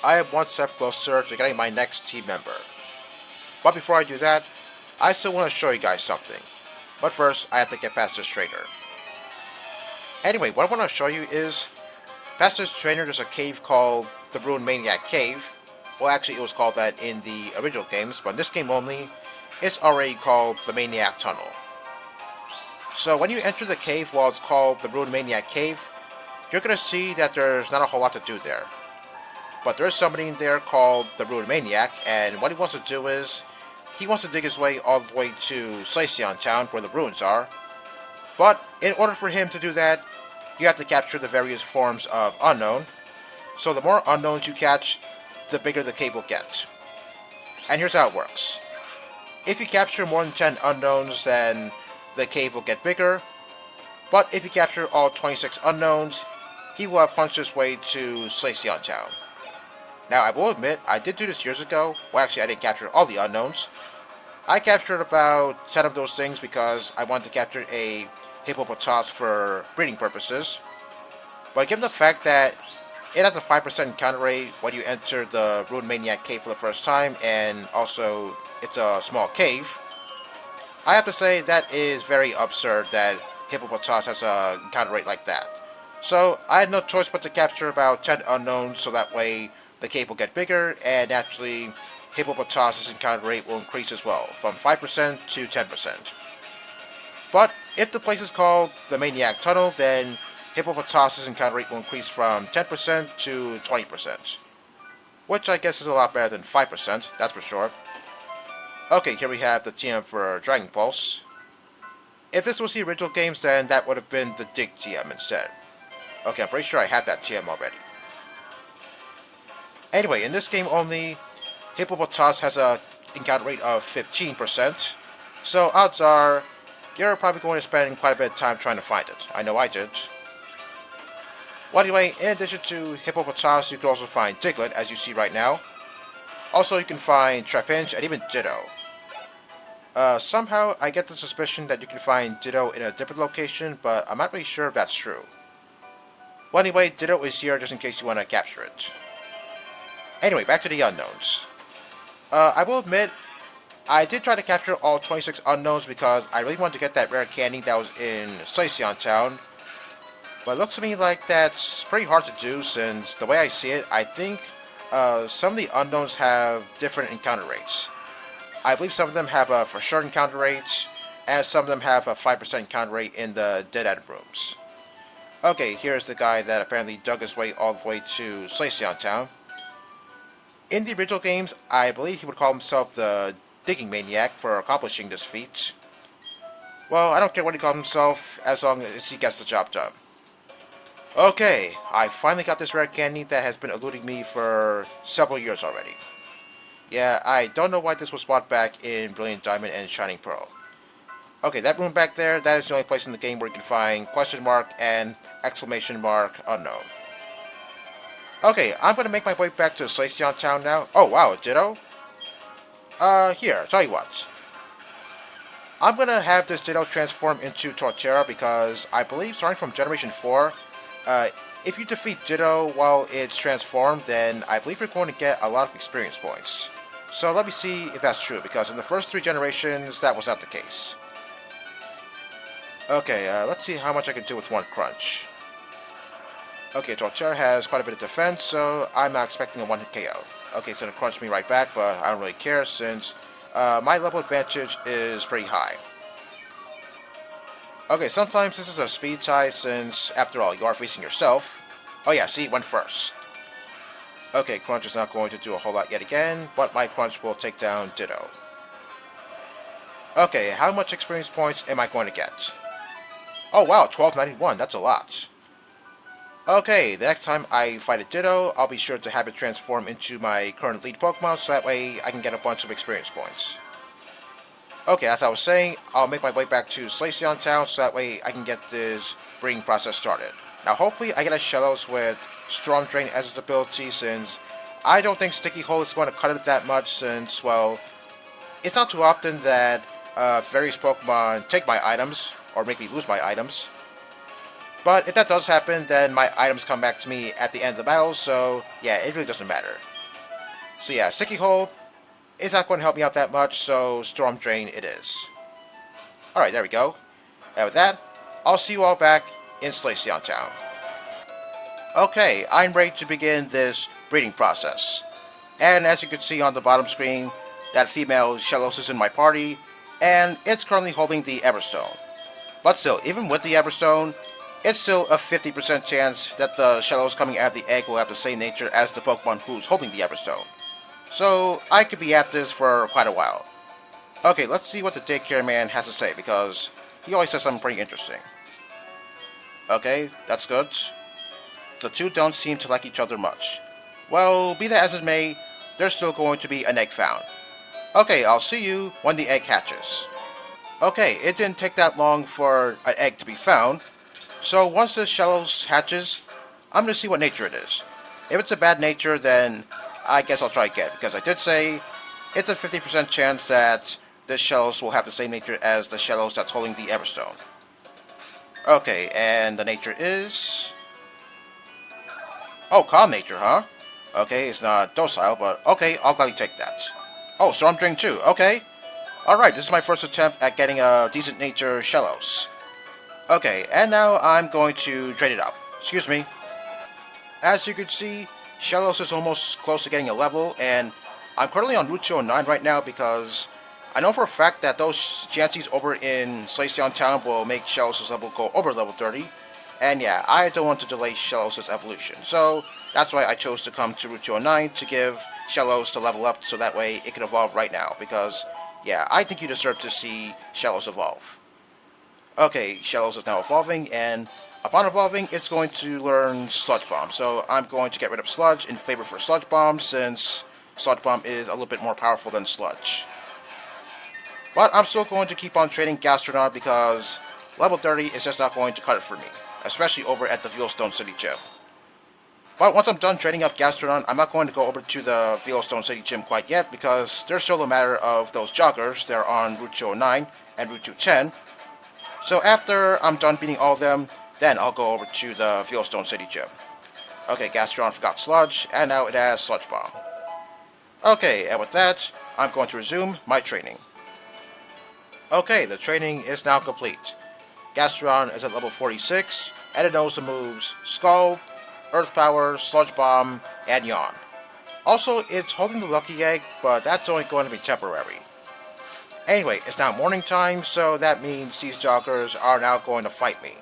I am one step closer to getting my next team member. But before I do that, I still want to show you guys something. But first, I have to get past this trainer. Anyway, what I want to show you is, past this trainer there's a cave called the Ruined Maniac Cave. Well, actually it was called that in the original games, but in this game only, it's already called the Maniac Tunnel. So when you enter the cave while it's called the Ruined Maniac Cave, you're going to see that there's not a whole lot to do there. But there is somebody in there called the Ruined Maniac, and what he wants to do is, he wants to dig his way all the way to Hisuan Town, where the ruins are. But in order for him to do that, you have to capture the various forms of unknown. So the more unknowns you catch, the bigger the cave will get. And here's how it works. If you capture more than 10 unknowns, then the cave will get bigger. But if you capture all 26 unknowns, he will have punched his way to Hisuan Town. Now, I will admit, I did do this years ago. Well, actually, I didn't capture all the unknowns. I captured about 10 of those things because I wanted to capture a hippopotas for breeding purposes. But given the fact that it has a 5% encounter rate when you enter the Ruined Maniac Cave for the first time, and also it's a small cave, I have to say that is very absurd that hippopotas has an encounter rate like that. So I had no choice but to capture about 10 unknowns, so that way the cave will get bigger, and naturally hippopotas' encounter rate will increase as well, from 5% to 10%. But if the place is called the Maniac Tunnel, then hippopotas' encounter rate will increase from 10% to 20%. Which I guess is a lot better than 5%, that's for sure. Okay, here we have the TM for Dragon Pulse. If this was the original games, then that would have been the Dig TM instead. Okay, I'm pretty sure I have that TM already. Anyway, in this game only, hippopotas has a encounter rate of 15%, so odds are you're probably going to spend quite a bit of time trying to find it. I know I did. Well, anyway, in addition to hippopotas, you can also find Diglett, as you see right now. Also, you can find Trapinch and even Ditto. Somehow, I get the suspicion that you can find Ditto in a different location, but I'm not really sure if that's true. Well, anyway, Ditto is here just in case you want to capture it. Anyway, back to the unknowns. I will admit, I did try to capture all 26 unknowns because I really wanted to get that rare candy that was in Hisuan Town. But it looks to me like that's pretty hard to do, since the way I see it, I think some of the unknowns have different encounter rates. I believe some of them have a for sure encounter rates, and some of them have a 5% encounter rate in the dead end rooms. Okay, here's the guy that apparently dug his way all the way to Hisuan Town. In the original games, I believe he would call himself the Digging Maniac for accomplishing this feat. Well, I don't care what he calls himself, as long as he gets the job done. Okay, I finally got this rare candy that has been eluding me for several years already. Yeah, I don't know why this was brought back in Brilliant Diamond and Shining Pearl. Okay, that room back there, that is the only place in the game where you can find question mark and exclamation mark unknown. Okay, I'm going to make my way back to Hisuan Town now. Oh wow, Ditto? Here, tell you what. I'm going to have this Ditto transform into Torterra because I believe, starting from Generation 4, if you defeat Ditto while it's transformed, then I believe you're going to get a lot of experience points. So let me see if that's true, because in the first 3 generations, that was not the case. Okay, let's see how much I can do with 1 crunch. Okay, Torterra has quite a bit of defense, so I'm not expecting a 1-hit KO. Okay, it's going to crunch me right back, but I don't really care since my level advantage is pretty high. Okay, sometimes this is a speed tie since, after all, you are facing yourself. Oh yeah, see, it went first. Okay, crunch is not going to do a whole lot yet again, but my crunch will take down Ditto. Okay, how much experience points am I going to get? Oh wow, 1291, that's a lot. Okay, the next time I fight a Ditto, I'll be sure to have it transform into my current lead Pokemon, so that way I can get a bunch of experience points. Okay, as I was saying, I'll make my way back to Hisuan Town, so that way I can get this breeding process started. Now hopefully I get a Shellos with Storm Drain as its ability, since I don't think Sticky Hole is going to cut it that much, since, well, it's not too often that various Pokemon take my items, or make me lose my items. But if that does happen, then my items come back to me at the end of the battle, so yeah, it really doesn't matter. So yeah, Sticky Hold is not going to help me out that much, so Storm Drain it is. Alright, there we go. And with that, I'll see you all back in Shellos Town. Okay, I'm ready to begin this breeding process. And as you can see on the bottom screen, that female Shellos is in my party, and it's currently holding the Everstone. But still, even with the Everstone, it's still a 50% chance that the Shellos coming out of the egg will have the same nature as the Pokemon who's holding the Everstone. So I could be at this for quite a while. Okay, let's see what the daycare man has to say, because he always says something pretty interesting. Okay, that's good. The two don't seem to like each other much. Well, be that as it may, there's still going to be an egg found. Okay, I'll see you when the egg hatches. Okay, it didn't take that long for an egg to be found, so once the Shellos hatches, I'm going to see what nature it is. If it's a bad nature, then I guess I'll try again, because I did say it's a 50% chance that this Shellos will have the same nature as the Shellos that's holding the Everstone. Okay, and the nature is... Oh, calm nature, huh? Okay, it's not docile, but okay, I'll gladly take that. Oh, Storm Drain too, okay. Alright, this is my first attempt at getting a decent nature Shellos. Okay, and now I'm going to drain it up. Excuse me. As you can see, Shellos is almost close to getting a level, and I'm currently on Route 209 right now because I know for a fact that those Jansies over in Shellos Town will make Shellos' level go over level 30. And yeah, I don't want to delay Shellos' evolution, so that's why I chose to come to Route 209 to give Shellos to level up so that way it can evolve right now, because yeah, I think you deserve to see Shellos evolve. Okay, Shellos is now evolving, and upon evolving, it's going to learn Sludge Bomb. So I'm going to get rid of Sludge in favor for Sludge Bomb, since Sludge Bomb is a little bit more powerful than Sludge. But I'm still going to keep on training Gastrodon because level 30 is just not going to cut it for me, especially over at the Veilstone City Gym. But once I'm done training up Gastrodon, I'm not going to go over to the Veilstone City Gym quite yet, because there's still a matter of those Joggers. They're on Route 209 and Route 210. So after I'm done beating all of them, then I'll go over to the Veilstone City Gym. Okay, Gastrodon forgot Sludge, and now it has Sludge Bomb. Okay, and with that, I'm going to resume my training. Okay, the training is now complete. Gastrodon is at level 46, and it knows the moves Scald, Earth Power, Sludge Bomb, and Yawn. Also, it's holding the Lucky Egg, but that's only going to be temporary. Anyway, it's now morning time, so that means these Joggers are now going to fight me.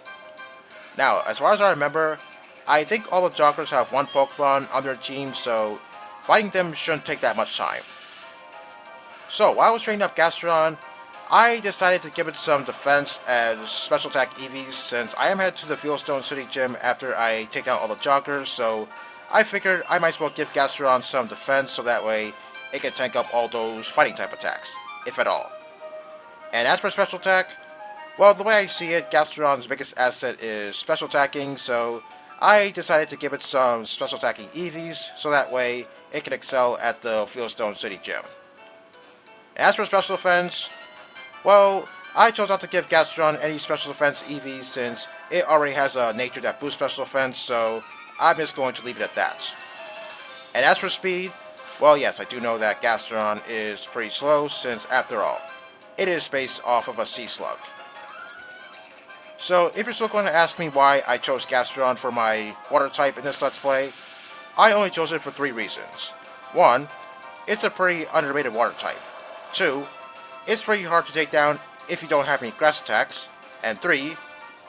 Now, as far as I remember, I think all the Joggers have one Pokemon on their team, so fighting them shouldn't take that much time. So, while I was training up Gastrodon, I decided to give it some defense as special attack EVs, since I am headed to the Veilstone City Gym after I take out all the Joggers, so I figured I might as well give Gastrodon some defense so that way it can tank up all those fighting type attacks, if at all. And as for special attack, well, the way I see it, Gastrodon's biggest asset is special attacking, so I decided to give it some special attacking EVs so that way it can excel at the Veilstone City Gym. As for special defense, well, I chose not to give Gastrodon any special defense EVs since it already has a nature that boosts special defense, so I'm just going to leave it at that. And as for speed, well, yes, I do know that Gastrodon is pretty slow since, after all, it is based off of a sea slug. So, if you're still going to ask me why I chose Gastrodon for my water type in this Let's Play, I only chose it for 3 reasons. 1, it's a pretty underrated water type. 2, it's pretty hard to take down if you don't have any grass attacks. And 3,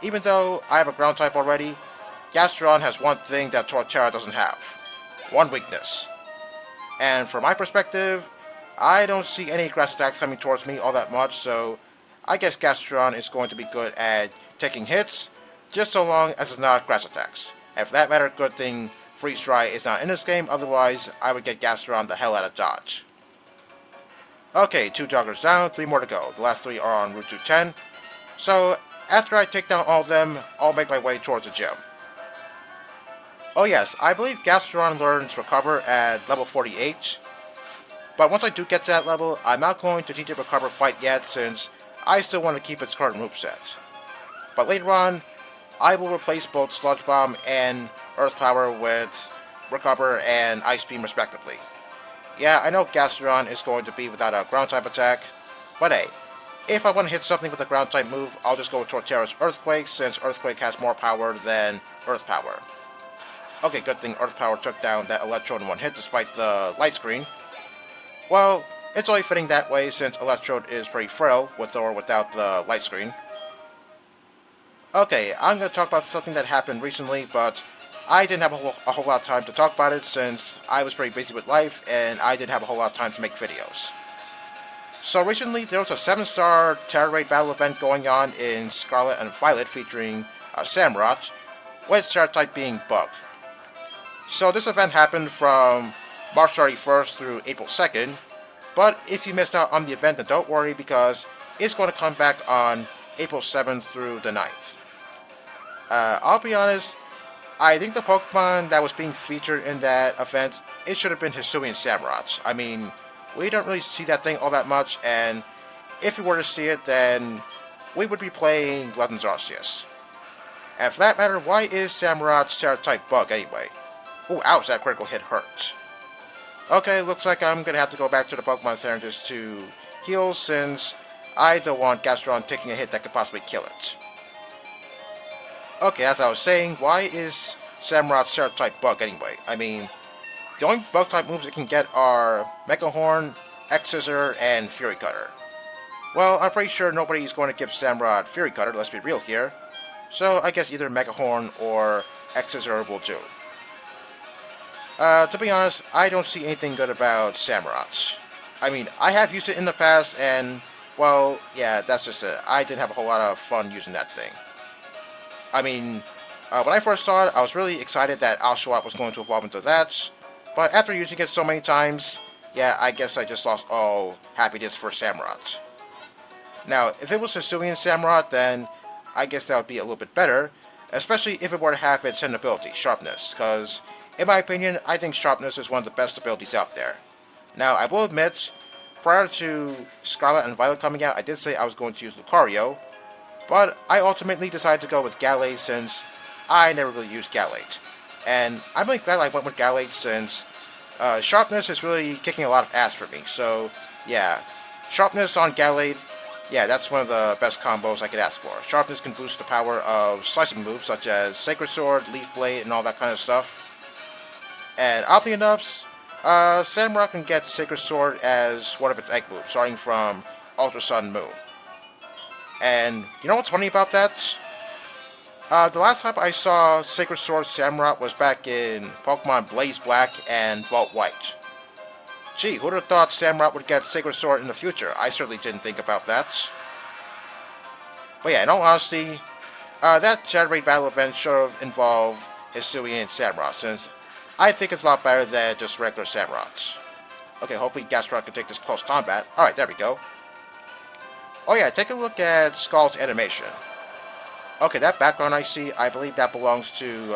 even though I have a ground type already, Gastrodon has one thing that Tera doesn't have. One weakness. And from my perspective, I don't see any grass attacks coming towards me all that much, so I guess Gastrodon is going to be good at taking hits, just so long as it's not grass attacks. And for that matter, good thing Freeze Dry is not in this game, otherwise I would get Gastrodon the hell out of dodge. Okay, 2 Joggers down, 3 more to go. The last 3 are on Route 210. So, after I take down all of them, I'll make my way towards the gym. Oh yes, I believe Gastrodon learns Recover at level 48. But once I do get to that level, I'm not going to teach it Recover quite yet since I still want to keep its current moveset. But later on, I will replace both Sludge Bomb and Earth Power with Recover and Ice Beam respectively. Yeah, I know Gastrodon is going to be without a ground type attack, but hey, if I want to hit something with a ground type move, I'll just go with Torterra's Earthquake, since Earthquake has more power than Earth Power. Okay, good thing Earth Power took down that Electrode in one hit despite the light screen. Well, it's only fitting that way since Electrode is pretty frail with or without the light screen. Okay, I'm going to talk about something that happened recently, but I didn't have a whole lot of time to talk about it since I was pretty busy with life and I didn't have a whole lot of time to make videos. So recently there was a 7-star Tera Raid Battle Event going on in Scarlet and Violet featuring Samurott, with Tera type being Bug. So this event happened from March 31st through April 2nd, but if you missed out on the event then don't worry because it's going to come back on April 7th through the 9th. I'll be honest, I think the Pokemon that was being featured in that event, it should have been Hisuan Samurott. I mean, we don't really see that thing all that much, and if we were to see it, then we would be playing Legends Arceus. And for that matter, why is Samurott's Tera-type Bug anyway? Ooh, ouch, that critical hit hurts. Okay, looks like I'm going to have to go back to the Pokemon Center just to heal, since I don't want Gastrodon taking a hit that could possibly kill it. Okay, as I was saying, why is Samurott's Tera-type Bug anyway? I mean, the only Bug-type moves it can get are Mega Horn, X-Scissor, and Fury Cutter. Well, I'm pretty sure nobody's going to give Samurott Fury Cutter, let's be real here. So I guess either Mega Horn or X-Scissor will do. To be honest, I don't see anything good about Samurott. I mean, I have used it in the past, and, well, yeah, that's just it. I didn't have a whole lot of fun using that thing. I mean, when I first saw it, I was really excited that Oshawott was going to evolve into that, but after using it so many times, yeah, I guess I just lost all happiness for Samurott. Now, if it was Hisuian Samurott, then I guess that would be a little bit better, especially if it were to have its hidden ability, Sharpness, because, in my opinion, I think Sharpness is one of the best abilities out there. Now, I will admit, prior to Scarlet and Violet coming out, I did say I was going to use Lucario, but I ultimately decided to go with Gallade since I never really used Gallade. And I'm really glad I went with Gallade since Sharpness is really kicking a lot of ass for me. So, yeah, Sharpness on Gallade, yeah, that's one of the best combos I could ask for. Sharpness can boost the power of slicing moves such as Sacred Sword, Leaf Blade, and all that kind of stuff. And oddly enough, Samurott can get Sacred Sword as one of its egg moves, starting from Ultra Sun Moon. And you know what's funny about that? The last time I saw Sacred Sword Samurott was back in Pokemon Blaze Black and Vault White. Gee, who'd have thought Samurott would get Sacred Sword in the future? I certainly didn't think about that. But yeah, in all honesty, that Tera Raid Battle Event should have involved Hisuian and Samurott, since I think it's a lot better than just regular Samurotts. Okay, hopefully Gastrodon can take this close combat. Alright, there we go. Oh yeah, take a look at Skull's animation. Okay, that background I see, I believe that belongs to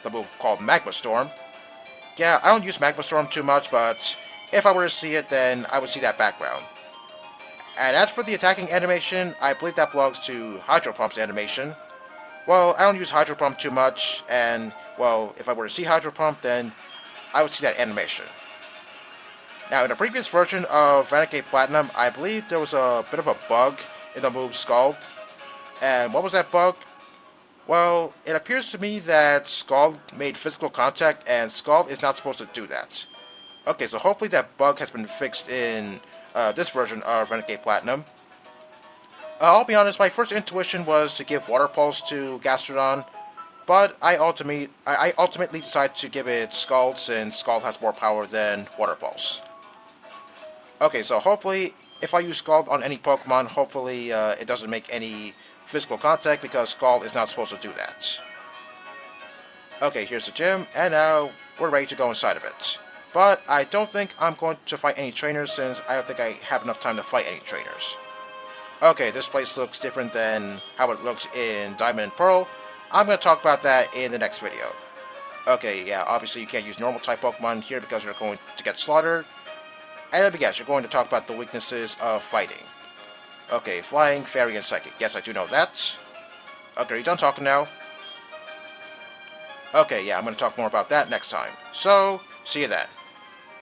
the move called Magma Storm. Yeah, I don't use Magma Storm too much, but if I were to see it, then I would see that background. And as for the attacking animation, I believe that belongs to Hydro Pump's animation. Well, I don't use Hydro Pump too much, and, well, if I were to see Hydro Pump, then I would see that animation. Now, in the previous version of Renegade Platinum, I believe there was a bit of a bug in the move Scald. And what was that bug? Well, it appears to me that Scald made physical contact, and Scald is not supposed to do that. Okay, so hopefully that bug has been fixed in this version of Renegade Platinum. I'll be honest, my first intuition was to give Water Pulse to Gastrodon, but I ultimately decided to give it Scald since Scald has more power than Water Pulse. Okay, so hopefully, if I use Scald on any Pokemon, hopefully it doesn't make any physical contact because Scald is not supposed to do that. Okay, here's the gym, and now we're ready to go inside of it. But I don't think I'm going to fight any trainers since I don't think I have enough time to fight any trainers. Okay, this place looks different than how it looks in Diamond and Pearl. I'm going to talk about that in the next video. Okay, yeah, obviously you can't use normal type Pokemon here because you're going to get slaughtered. And let me guess, you're going to talk about the weaknesses of fighting. Okay, Flying, Fairy, and Psychic. Yes, I do know that. Okay, are you done talking now? Okay, yeah, I'm going to talk more about that next time. So, see you then.